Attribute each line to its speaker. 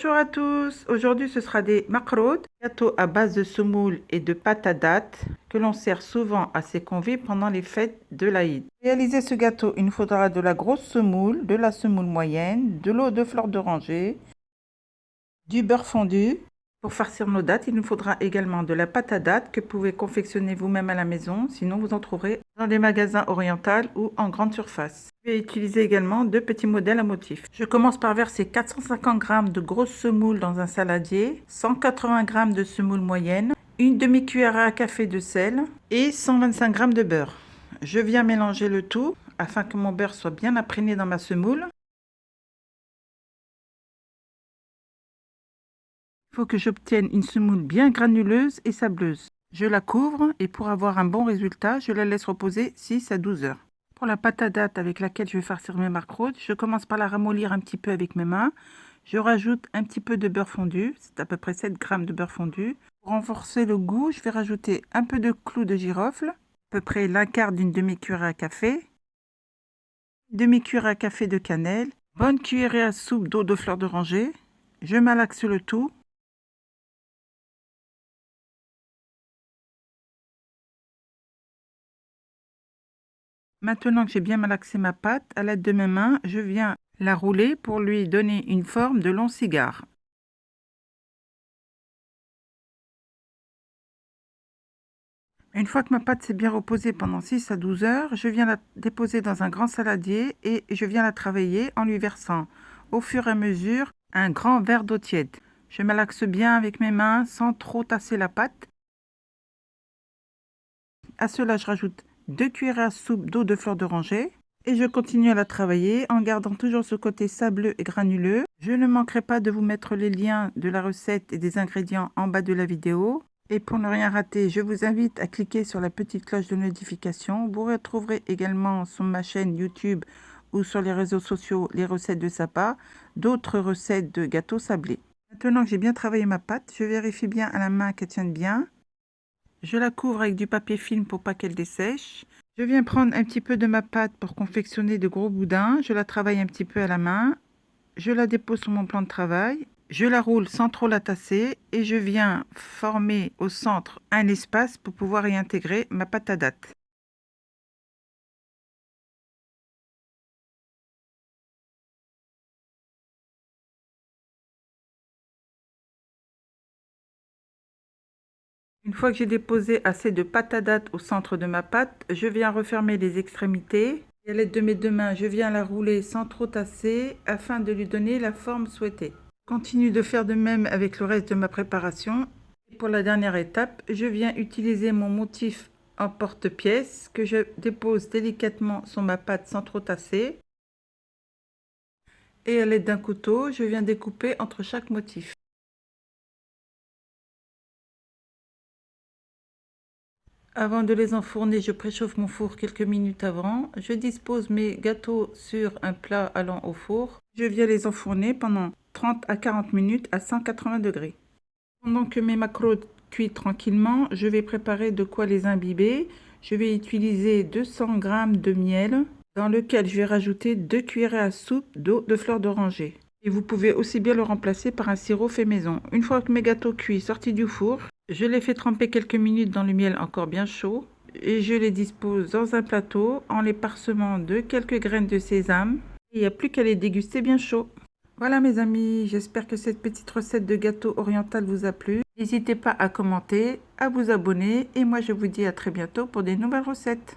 Speaker 1: Bonjour à tous, aujourd'hui ce sera des makroud, gâteaux à base de semoule et de pâte à date que l'on sert souvent à ses convives pendant les fêtes de l'Aïd. Pour réaliser ce gâteau, il nous faudra de la grosse semoule, de la semoule moyenne, de l'eau de fleur d'oranger, du beurre fondu. Pour farcir nos dattes, il nous faudra également de la pâte à date que vous pouvez confectionner vous-même à la maison, sinon vous en trouverez dans les magasins orientaux ou en grande surface. Je vais utiliser également deux petits modèles à motifs. Je commence par verser 450 g de grosse semoule dans un saladier, 180 g de semoule moyenne, une demi-cuillère à café de sel et 125 g de beurre. Je viens mélanger le tout afin que mon beurre soit bien imprégné dans ma semoule. Il faut que j'obtienne une semoule bien granuleuse et sableuse. Je la couvre et pour avoir un bon résultat, je la laisse reposer 6 à 12 heures. Pour la pâte à date avec laquelle je vais farcir mes makroud, je commence par la ramollir un petit peu avec mes mains. Je rajoute un petit peu de beurre fondu, c'est à peu près 7 g de beurre fondu. Pour renforcer le goût, je vais rajouter un peu de clou de girofle, à peu près un quart d'une demi-cuillère à café, une demi-cuillère à café de cannelle, bonne cuillerée à soupe d'eau de fleur d'oranger. Je malaxe le tout. Maintenant que j'ai bien malaxé ma pâte, à l'aide de mes mains, je viens la rouler pour lui donner une forme de long cigare. Une fois que ma pâte s'est bien reposée pendant 6 à 12 heures, je viens la déposer dans un grand saladier et je viens la travailler en lui versant au fur et à mesure un grand verre d'eau tiède. Je malaxe bien avec mes mains sans trop tasser la pâte. À cela, je rajoute 2 cuillères à soupe d'eau de fleur d'oranger. Et je continue à la travailler en gardant toujours ce côté sableux et granuleux. Je ne manquerai pas de vous mettre les liens de la recette et des ingrédients en bas de la vidéo. Et pour ne rien rater, je vous invite à cliquer sur la petite cloche de notification. Vous retrouverez également sur ma chaîne YouTube ou sur les réseaux sociaux les recettes de Sapa, d'autres recettes de gâteaux sablés. Maintenant que j'ai bien travaillé ma pâte, je vérifie bien à la main qu'elle tienne bien. Je la couvre avec du papier film pour pas qu'elle dessèche. Je viens prendre un petit peu de ma pâte pour confectionner de gros boudins. Je la travaille un petit peu à la main. Je la dépose sur mon plan de travail. Je la roule sans trop la tasser et je viens former au centre un espace pour pouvoir y intégrer ma pâte à date. Une fois que j'ai déposé assez de pâte à date au centre de ma pâte, je viens refermer les extrémités. Et à l'aide de mes deux mains, je viens la rouler sans trop tasser afin de lui donner la forme souhaitée. Je continue de faire de même avec le reste de ma préparation. Et pour la dernière étape, je viens utiliser mon motif en porte-pièce que je dépose délicatement sur ma pâte sans trop tasser. Et à l'aide d'un couteau, je viens découper entre chaque motif. Avant de les enfourner, je préchauffe mon four quelques minutes avant. Je dispose mes gâteaux sur un plat allant au four. Je viens les enfourner pendant 30 à 40 minutes à 180 degrés. Pendant que mes makroud cuisent tranquillement, je vais préparer de quoi les imbiber. Je vais utiliser 200 g de miel dans lequel je vais rajouter 2 cuillerées à soupe d'eau de fleur d'oranger. Et vous pouvez aussi bien le remplacer par un sirop fait maison. Une fois que mes gâteaux cuits sortis du four, je les fais tremper quelques minutes dans le miel encore bien chaud et je les dispose dans un plateau en les parsemant de quelques graines de sésame. Il n'y a plus qu'à les déguster bien chaud. Voilà mes amis, j'espère que cette petite recette de gâteau oriental vous a plu. N'hésitez pas à commenter, à vous abonner et moi je vous dis à très bientôt pour des nouvelles recettes.